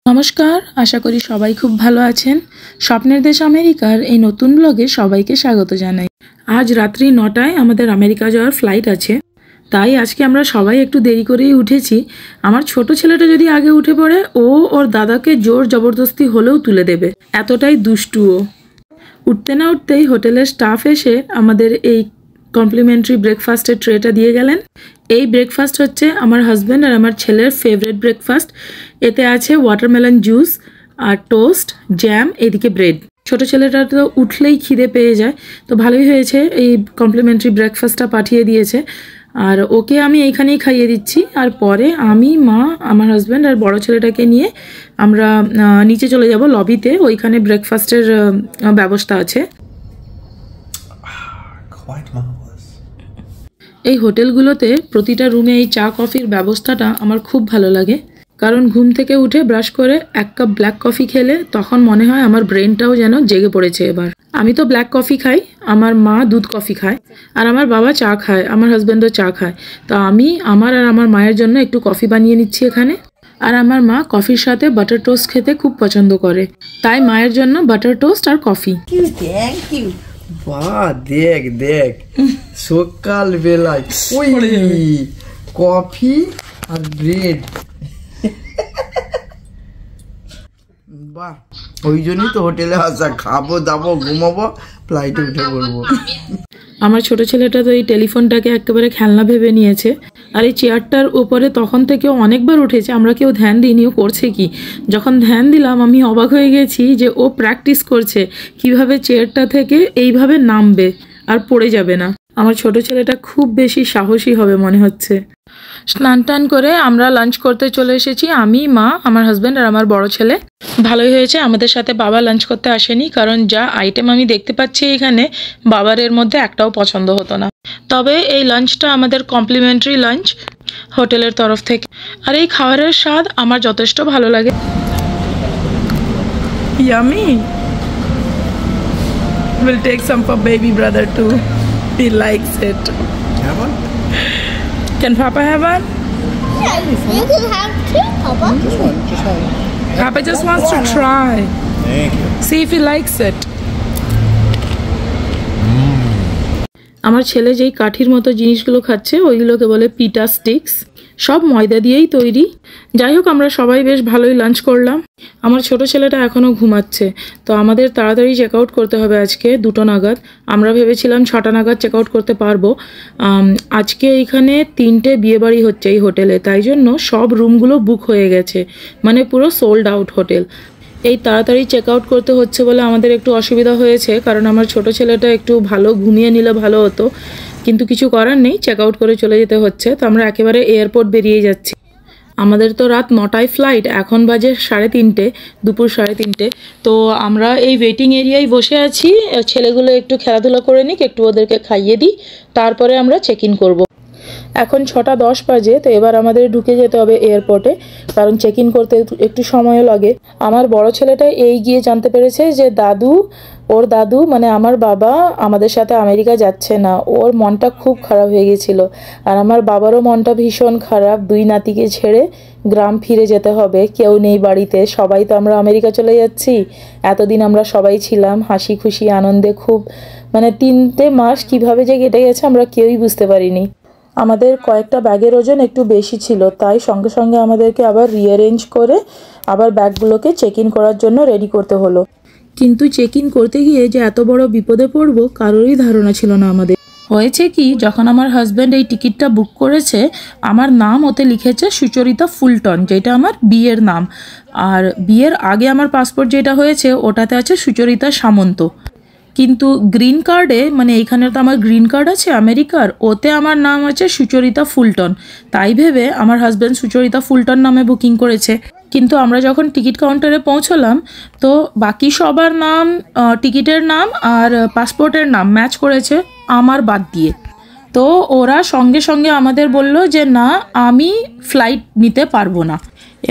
নমস্কার, আশা করি সবাই খুব ভালো আছেন। স্বপ্নের দেশ আমেরিকার এই নতুন ব্লগে সবাইকে স্বাগত জানাই। আজ রাত্রি 9টায় আমাদের আমেরিকা যাওয়ার ফ্লাইট আছে, তাই আজকে আমরা সবাই একটু দেরি করেই উঠেছি। আমার ছোট ছেলেটা যদি আগে উঠে পড়ে, ও ওর দাদাকে জোর জবরদস্তি হলেও তুলে দেবে, এতটাই দুষ্টু ও। উঠতে না উঠতেই হোটেলের স্টাফ এসে আমাদের এই কমপ্লিমেন্টারি ব্রেকফাস্টের ট্রেটা দিয়ে গেলেন। এই ব্রেকফাস্ট হচ্ছে আমার হাজব্যান্ড আর আমার ছেলের ফেভারিট ব্রেকফাস্ট। এতে আছে ওয়াটারমেলন জুস আর টোস্ট, জ্যাম, এদিকে ব্রেড। ছোটো ছেলেটা তো উঠলেই খিদে পেয়ে যায়, তো ভালোই হয়েছে এই কমপ্লিমেন্টারি ব্রেকফাস্টটা পাঠিয়ে দিয়েছে। আর ওকে আমি এইখানেই খাইয়ে দিচ্ছি, আর পরে আমি, মা, আমার হাজব্যান্ড আর বড় ছেলেটাকে নিয়ে আমরা নিচে চলে যাব লবিতে। ওইখানে ব্রেকফাস্টের ব্যবস্থা আছে। এই হোটেলগুলোতে প্রতিটা রুমে এই চা কফির ব্যবস্থাটা আমার খুব ভালো লাগে, কারণ ঘুম থেকে উঠে ব্রাশ করে এক কাপ ব্ল্যাক কফি খেলে তখন মনে হয় আমার ব্রেনটাও যেন জেগে পড়েছে এবার। আমি তো ব্ল্যাক কফি খাই, আমার মা দুধ কফি খায়, আর আমার বাবা চা খায়, আমার হাজব্যান্ডও চা খায়। তো আমি আমার আর আমার মায়ের জন্য একটু কফি বানিয়ে নিচ্ছি এখানে। আর আমার মা কফির সাথে বাটার টোস্ট খেতে খুব পছন্দ করে, তাই মায়ের জন্য বাটার টোস্ট আর কফি। বাহ, দেখ দেখ, সকাল বেলায় ওই কফি আর ব্রেড। বাহ, ওই জন্যই তো হোটেলে আসা, খাবো দাবো, ঘুমাবো, ফ্লাইটে উঠে পড়বো। আমার ছোট ছেলেটা তো এই টেলিফোনটাকে একেবারে খেলনা ভেবে নিয়েছে, আর এই চেয়ারটার উপরে তখন থেকেও অনেকবার উঠেছে, আমরা কেউ ধ্যান দিইনি ও করছে কি। যখন ধ্যান দিলাম আমি অবাক হয়ে গেছি যে ও প্র্যাকটিস করছে কিভাবে চেয়ারটা থেকে এইভাবে নামবে আর পড়ে যাবে না। আমার ছোট ছেলেটা খুব বেশি সাহসী হবে মনে হচ্ছে। স্নান টান করে আমরা লাঞ্চ করতে চলে এসেছি, আমি, মা, আমার হাজব্যান্ড আর আমার বড় ছেলে। ভালোই হয়েছে আমাদের সাথে বাবা লাঞ্চ করতে আসেনি, কারণ যা আইটেম আমি দেখতে পাচ্ছি এখানে, বাবার এর মধ্যে একটাও পছন্দ হতো না। তবে এই লাঞ্চটা আমাদের কমপ্লিমেন্টারি লাঞ্চ হোটেলের তরফ থেকে, আর এই খাবারের স্বাদ আমার যথেষ্ট ভালো লাগে। Yummy. We'll take some for baby brother too. He likes it. Have one? Can Papa have one? Yeah, you can have two, Papa. Just one. Papa just wants to try. Thank you. See if he likes it. আমার ছেলে যেই কাঠির মতো জিনিসগুলো খাচ্ছে ওইগুলোকে বলে পিটা sticks, সব ময়দা দিয়েই তৈরি। যাই হোক, আমরা সবাই বেশ ভালোই লাঞ্চ করলাম। আমার ছোট ছেলেটা এখনও ঘুমাচ্ছে, তো আমাদের তাড়াতাড়ি চেক আউট করতে হবে আজকে 2টো নাগাদ। আমরা ভেবেছিলাম 6টা নাগাদ চেক আউট করতে পারবো। আজকে এইখানে 3টে বিয়েবাড়ি হচ্ছে এই হোটেলে, তাই জন্য সব রুমগুলো বুক হয়ে গেছে, মানে পুরো সোল্ড আউট হোটেল। এই তাড়াতাড়ি চেক আউট করতে হচ্ছে বলে আমাদের একটু অসুবিধা হয়েছে, কারণ আমার ছোট ছেলেটা একটু ভালো ঘুমিয়ে নিলে ভালো হতো, কিন্তু কিছু করার নেই, চেক আউট করে চলে যেতে হচ্ছে। তো আমরা একেবারে এয়ারপোর্ট বেরিয়ে যাচ্ছি। আমাদের তো রাত 9টায় ফ্লাইট, এখন বাজে 3:30, দুপুর 3:30। তো আমরা এই ওয়েটিং এরিয়ায় বসে আছি, ছেলেগুলো একটু খেলাধুলা করে নিক, একটু ওদেরকে খাইয়ে দিই, তারপরে আমরা চেক ইন করবো। এখন 6:10 বাজে, তো এবার আমাদের ঢুকে যেতে হবে এয়ারপোর্টে, কারণ চেক ইন করতে একটু সময়ও লাগে। আমার বড় ছেলেটা এই গিয়ে জানতে পেরেছে যে ওর দাদু মানে আমার বাবা আমাদের সাথে আমেরিকা যাচ্ছে না। ওর মনটা খুব খারাপ হয়ে গেছিলো, আর আমার বাবারও মনটা ভীষণ খারাপ। 2 নাতিকে ছেড়ে গ্রাম ফিরে যেতে হবে, কেউ নেই বাড়িতে, সবাই তো আমরা আমেরিকা চলে যাচ্ছি। এতদিন আমরা সবাই ছিলাম হাসি খুশি আনন্দে, খুব মানে 3টে মাস কিভাবে যে কেটে গেছে আমরা কেউই বুঝতে পারিনি। আমাদের কয়েকটা ব্যাগের ওজন একটু বেশি ছিল, তাই সঙ্গে সঙ্গে আমাদেরকে আবার রিঅ্যারেঞ্জ করে আবার ব্যাগগুলোকে চেক ইন করার জন্য রেডি করতে হলো। কিন্তু চেক ইন করতে গিয়ে যে এত বড় বিপদে পড়বো কারোরই ধারণা ছিল না আমাদের। হয়েছে কি, যখন আমার হাজব্যান্ড এই টিকিটটা বুক করেছে, আমার নাম ওতে লিখেছে সুচরিতা ফুলটন, যেটা আমার বিয়ের নাম, আর বিয়ের আগে আমার পাসপোর্ট যেটা হয়েছে ওটাতে আছে সুচরিতা সামন্ত। কিন্তু গ্রিন কার্ডে, মানে এইখানে তো আমার গ্রিন কার্ড আছে আমেরিকার, ওতে আমার নাম আছে সুচরিতা ফুলটন। তাই ভেবে আমার হাজব্যান্ড সুচরিতা ফুলটন নামে বুকিং করেছে। কিন্তু আমরা যখন টিকিট কাউন্টারে পৌঁছলাম, তো বাকি সবার নাম, টিকিটের নাম আর পাসপোর্টের নাম ম্যাচ করেছে আমার বাদ দিয়ে। তো ওরা সঙ্গে সঙ্গে আমাদের বলল যে না, আমি ফ্লাইট নিতে পারবো না।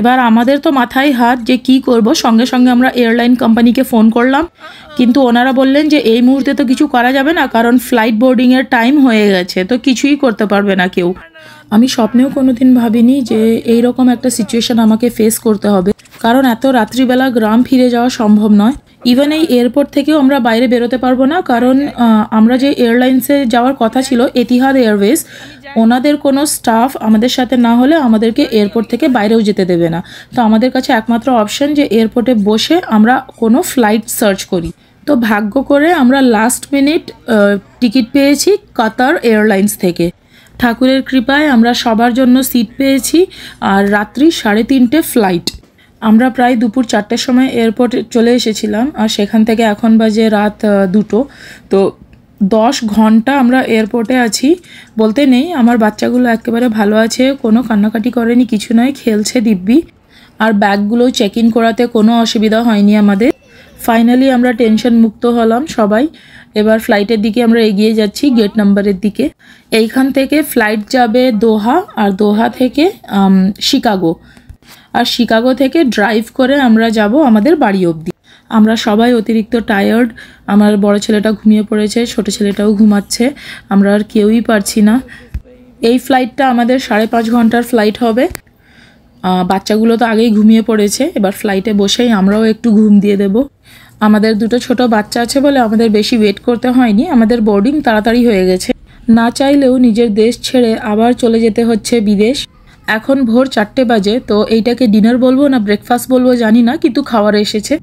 এবার আমাদের তো মাথায় হাত যে কি করব। সঙ্গে সঙ্গে আমরা এয়ারলাইন কোম্পানিকে ফোন করলাম, কিন্তু ওনারা বললেন যে এই মুহূর্তে তো কিছু করা যাবে না, কারণ ফ্লাইট বোর্ডিংয়ের টাইম হয়ে গেছে, তো কিছুই করতে পারবে না কেউ। আমি স্বপ্নেও কোনোদিন ভাবিনি যে এই রকম একটা সিচুয়েশন আমাকে ফেস করতে হবে, কারণ এত রাত্রিবেলা গ্রাম ফিরে যাওয়া সম্ভব নয়। ইভেন এই এয়ারপোর্ট থেকেও আমরা বাইরে বেরোতে পারবো না, কারণ আমরা যে এয়ারলাইন্সে যাওয়ার কথা ছিল এতিহাদ এয়ারওয়েজ, ওনাদের কোনো স্টাফ আমাদের সাথে না হলে আমাদেরকে এয়ারপোর্ট থেকে বাইরেও যেতে দেবে না। তো আমাদের কাছে একমাত্র অপশন যে এয়ারপোর্টে বসে আমরা কোনো ফ্লাইট সার্চ করি। তো ভাগ্য করে আমরা লাস্ট মিনিট টিকিট পেয়েছি কাতার এয়ারলাইন্স থেকে। ঠাকুরের কৃপায় আমরা সবার জন্য সিট পেয়েছি, আর রাত্রি 3:30 ফ্লাইট। আমরা প্রায় দুপুর 4টের সময় এয়ারপোর্টে চলে এসেছিলাম, আর সেখান থেকে এখন বাজে রাত 2টো। তো 10 ঘন্টা আমরা এয়ারপোর্টে আছি। বলতে নেই, আমার বাচ্চাগুলো একেবারে ভালো আছে, কোনো কান্নাকাটি করেনি, কিছু নয়, খেলছে দিব্যি। আর ব্যাগগুলো চেক ইন করাতে কোনো অসুবিধা হয়নি আমাদের। ফাইনালি আমরা টেনশন মুক্ত হলাম সবাই। এবার ফ্লাইটের দিকে আমরা এগিয়ে যাচ্ছি, গেট নাম্বারের দিকে। এইখান থেকে ফ্লাইট যাবে দোহা, আর দোহা থেকে শিকাগো, আর শিকাগো থেকে ড্রাইভ করে আমরা যাব আমাদের বাড়ি অবধি। আমরা সবাই অতিরিক্ত টায়ার্ড। আমার বড় ছেলেটা ঘুমিয়ে পড়েছে, ছোট ছেলেটাও ঘুমাচ্ছে, আমরা আর কেউই পারছি না। এই ফ্লাইটটা আমাদের 5.5 ঘন্টার ফ্লাইট হবে। বাচ্চাগুলো তো আগেই ঘুমিয়ে পড়েছে, এবার ফ্লাইটে বসেই আমরাও একটু ঘুম দিয়ে দেব। আমাদের দুটো ছোট বাচ্চা আছে বলে আমাদের বেশি ওয়েট করতে হয়নি, আমাদের বোর্ডিং তাড়াতাড়ি হয়ে গেছে। না চাইলেও নিজের দেশ ছেড়ে আবার চলে যেতে হচ্ছে বিদেশ। এখন ভোর 4টে বাজে, তো এইটাকে ডিনার বলবো না ব্রেকফাস্ট বলবো জানি না, কিন্তু খাবার এসেছে।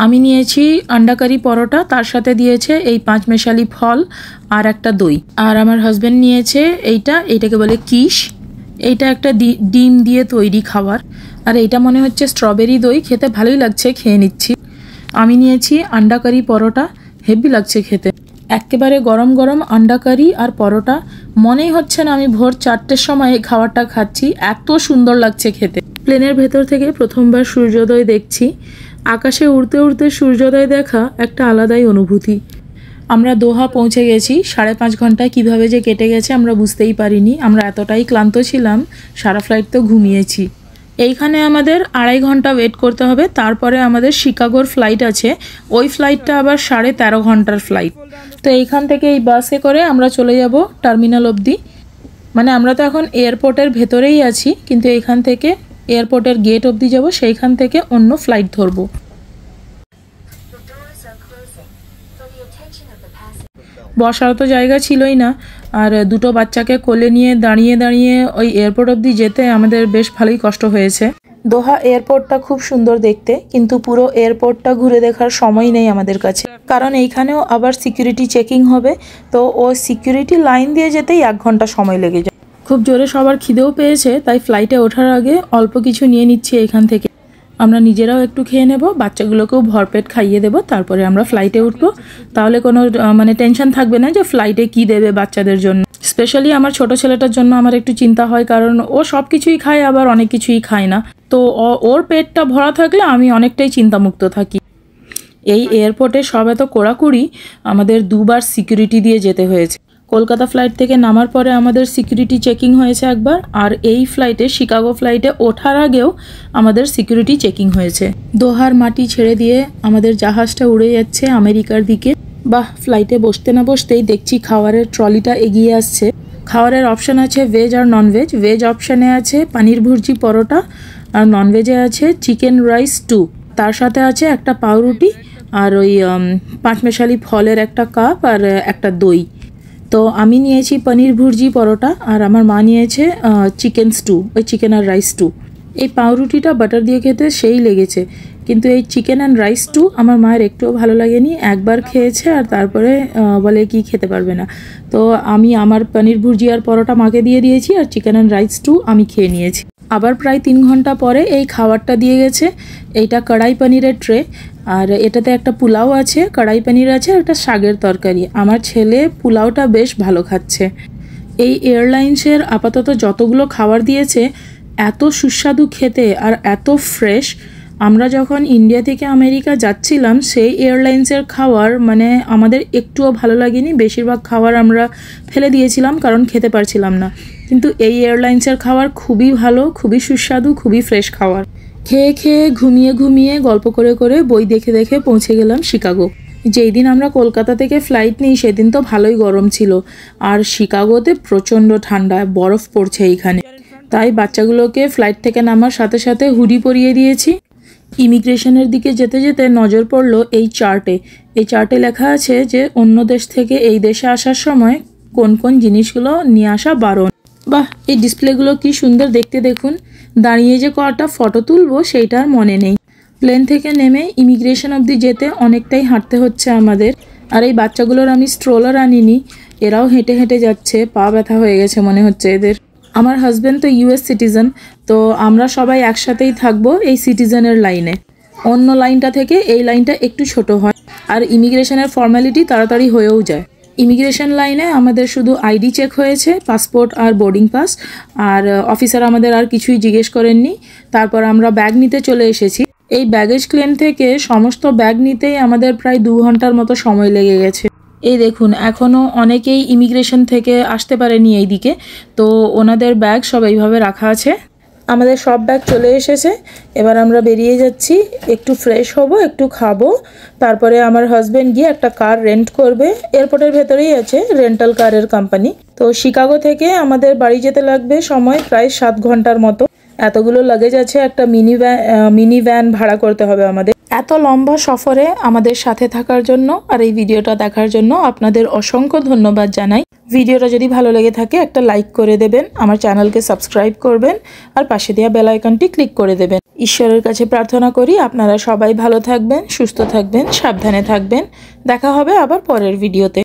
আমি নিয়েছি আন্ডা কারি পরোটা, তার সাথে দিয়েছে এই 5 মেশালি ফল আর একটা দই। আর আমার হাজব্যান্ড নিয়েছে এইটাকে বলে কিশ। এইটা একটা ডিম দিয়ে তৈরি খাবার, আর এইটা মনে হচ্ছে স্ট্রবেরি দই, খেতে ভালোই লাগছে, খেয়ে নিচ্ছি। আমি নিয়েছি আন্ডা কারি পরোটা, হেভি লাগছে খেতে। একেবারে গরম গরম আন্ডা কারি আর পরোটা, মনেই হচ্ছে না আমি ভোর 4টের সময় এই খাবারটা খাচ্ছি, এত সুন্দর লাগছে খেতে। প্লেনের ভেতর থেকে প্রথমবার সূর্যোদয় দেখছি। আকাশে উড়তে উড়তে সূর্যোদয় দেখা একটা আলাদাই অনুভূতি। আমরা দোহা পৌঁছে গেছি। 5.5 ঘন্টায় কীভাবে যে কেটে গেছে আমরা বুঝতেই পারিনি। আমরা এতটাই ক্লান্ত ছিলাম, সারা ফ্লাইট তো ঘুমিয়েছি। এইখানে আমাদের 2.5 ঘন্টা ওয়েট করতে হবে, তারপরে আমাদের শিকাগোর ফ্লাইট আছে। ওই ফ্লাইটটা আবার 13.5 ঘন্টার ফ্লাইট। তো এইখান থেকে এই বাসে করে আমরা চলে যাব টার্মিনাল অবধি। মানে আমরা তো এখন এয়ারপোর্টের ভেতরেই আছি, কিন্তু এইখান থেকে এয়ারপোর্টের গেট অবধি যাব, সেইখান থেকে অন্য ফ্লাইট ধরবো। বসার তো জায়গা ছিলই না, আর দুটো বাচ্চাকে কোলে নিয়ে দাঁড়িয়ে দাঁড়িয়ে ওই এয়ারপোর্ট অবধি যেতে আমাদের বেশ ভালোই কষ্ট হয়েছে। দোহা এয়ারপোর্টটা খুব সুন্দর দেখতে, কিন্তু পুরো এয়ারপোর্টটা ঘুরে দেখার সময় নেই আমাদের কাছে, কারণ এইখানেও আবার সিকিউরিটি চেকিং হবে। তো ও সিকিউরিটি লাইন দিয়ে যেতেই 1 ঘন্টা সময় লেগে যায়। খুব জোরে সবার খিদেও পেয়েছে, তাই ফ্লাইটে ওঠার আগে অল্প কিছু নিয়ে নিচ্ছি এখান থেকে। আমরা নিজেরাও একটু খেয়ে নেব, বাচ্চাগুলোকেও ভরপেট খাইয়ে দেব, তারপরে আমরা ফ্লাইটে উঠবো। তাহলে কোনো টেনশন থাকবে না যে ফ্লাইটে কি দেবে বাচ্চাদের জন্য। স্পেশালি আমার ছোট ছেলেটার জন্য আমার একটু চিন্তা হয়, কারণ ও সব কিছুই খায়, আবার অনেক কিছুই খায় না। তো ওর পেটটা ভরা থাকলে আমি অনেকটাই চিন্তামুক্ত থাকি। এই এয়ারপোর্টে সব এত কড়াকড়ি, আমাদের 2বার সিকিউরিটি দিয়ে যেতে হয়েছে। কলকাতা ফ্লাইট থেকে নামার পরে আমাদের সিকিউরিটি চেকিং হয়েছে একবার, আর এই ফ্লাইটে শিকাগো ফ্লাইটে ওঠার আগেও আমাদের সিকিউরিটি চেকিং হয়েছে। দোহার মাটি ছেড়ে দিয়ে আমাদের জাহাজটা উড়ে যাচ্ছে আমেরিকার দিকে। বাহ, ফ্লাইটে বসতে না বসতেই দেখছি খাবারের ট্রলিটা এগিয়ে আসছে। খাবারের অপশান আছে ভেজ আর ননভেজ। ভেজ অপশানে আছে পানির ভুর্জি পরোটা, আর ননভেজে আছে চিকেন রাইস স্টু, তার সাথে আছে একটা পাউরুটি আর ওই 5 মেশালি ফলের একটা কাপ আর একটা দই। তো আমি নিয়েছি পনির ভুর্জি পরোটা, আর আমার মা নিয়েছে চিকেন স্টু, ওই চিকেন আর রাইস স্টু। এই পাউরুটিটা বাটার দিয়ে খেতে সেই লেগেছে, কিন্তু এই চিকেন অ্যান্ড রাইস স্টু আমার মায়ের একটুও ভালো লাগেনি। একবার খেয়েছে আর তারপরে বলে কি খেতে পারবে না। তো আমি আমার পনির ভুর্জি আর পরোটা মাকে দিয়ে দিয়েছি, আর চিকেন অ্যান্ড রাইস স্টু আমি খেয়ে নিয়েছি। আবার প্রায় 3 ঘন্টা পরে এই খাবারটা দিয়ে গেছে। এইটা কড়াই পনিরের ট্রে, আর এটাতে একটা পোলাও আছে, কড়াই পনির আছে, একটা শাকের তরকারি। আমার ছেলে পোলাওটা বেশ ভালো খাচ্ছে। এই এয়ারলাইন্সের আপাতত যতগুলো খাবার দিয়েছে এত সুস্বাদু খেতে আর এত ফ্রেশ। আমরা যখন ইন্ডিয়া থেকে আমেরিকা যাচ্ছিলাম সেই এয়ারলাইন্সের খাবার মানে আমাদের একটুও ভালো লাগেনি। বেশিরভাগ খাবার আমরা ফেলে দিয়েছিলাম কারণ খেতে পারছিলাম না, কিন্তু এই এয়ারলাইন্সের খাবার খুবই ভালো, খুবই সুস্বাদু, খুবই ফ্রেশ খাবার। খেয়ে খেয়ে ঘুমিয়ে ঘুমিয়ে গল্প করে করে বই দেখে দেখে পৌঁছে গেলাম শিকাগো। যেই দিন আমরা কলকাতা থেকে ফ্লাইট নিই সেদিন তো ভালোই গরম ছিল, আর শিকাগোতে প্রচণ্ড ঠান্ডা, বরফ পড়ছে এইখানে। তাই বাচ্চাগুলোকে ফ্লাইট থেকে নামার সাথে সাথে হুডি পরিয়ে দিয়েছি। ইমিগ্রেশনের দিকে যেতে যেতে নজর পড়লো এই চার্টে লেখা আছে যে অন্য দেশ থেকে এই দেশে আসার সময় কোন কোন জিনিসগুলো নিয়ে আসা বারণ। বাহ, এই ডিসপ্লেগুলো কি সুন্দর দেখতে দেখুন। দাঁড়িয়ে যে কটা ফটো তুলবো সেইটার মনে নেই। প্লেন থেকে নেমে ইমিগ্রেশন অবধি যেতে অনেকটাই হাঁটতে হচ্ছে আমাদের। আর এই বাচ্চাগুলোর আমি স্ট্রোলার আনিনি, এরাও হেঁটে হেঁটে যাচ্ছে, পা ব্যথা হয়ে গেছে মনে হচ্ছে এদের। আমার হাজব্যান্ড তো US সিটিজেন, তো আমরা সবাই একসাথেই থাকবো এই সিটিজেনের লাইনে। অন্য লাইনটা থেকে এই লাইনটা একটু ছোট হয়, আর ইমিগ্রেশনের ফর্মালিটি তাড়াতাড়ি হয়েও যায়। ইমিগ্রেশন লাইনে আমাদের শুধু আইডি চেক হয়েছে, পাসপোর্ট আর বোর্ডিং পাস, আর অফিসার আমাদের আর কিছুই জিজ্ঞেস করেননি। তারপর আমরা ব্যাগ নিতে চলে এসেছি। এই ব্যাগেজ ক্লেম থেকে সমস্ত ব্যাগ নিতেই আমাদের প্রায় 2 ঘন্টার মতো সময় লেগে গেছে। এই দেখুন, এখনও অনেকেই ইমিগ্রেশন থেকে আসতে পারেনি এইদিকে, তো ওনাদের ব্যাগ সব এইভাবে রাখা আছে। আমাদের সব ব্যাগ চলে এসেছে, এবার আমরা বেরিয়ে যাচ্ছি। একটু ফ্রেশ হব, একটু খাবো, তারপরে আমার হাজব্যান্ড গিয়ে একটা কার রেন্ট করবে। এয়ারপোর্টের ভেতরেই আছে রেন্টাল কারের কোম্পানি। তো শিকাগো থেকে আমাদের বাড়ি যেতে লাগবে সময় প্রায় 7 ঘন্টার মতো। এতগুলো লাগেজ আছে, একটা মিনি ভ্যান ভাড়া করতে হবে আমাদের। এত লম্বা সফরে আমাদের সাথে থাকার জন্য আর এই ভিডিওটা দেখার জন্য আপনাদের অসংখ্য ধন্যবাদ জানাই। ভিডিওটা যদি ভালো লেগে থাকে একটা লাইক করে দেবেন, আমার চ্যানেলকে সাবস্ক্রাইব করবেন, আর পাশে দেওয়া বেল আইকনটি ক্লিক করে দেবেন। ঈশ্বরের কাছে প্রার্থনা করি আপনারা সবাই ভালো থাকবেন, সুস্থ থাকবেন, সাবধানে থাকবেন। দেখা হবে আবার পরের ভিডিওতে।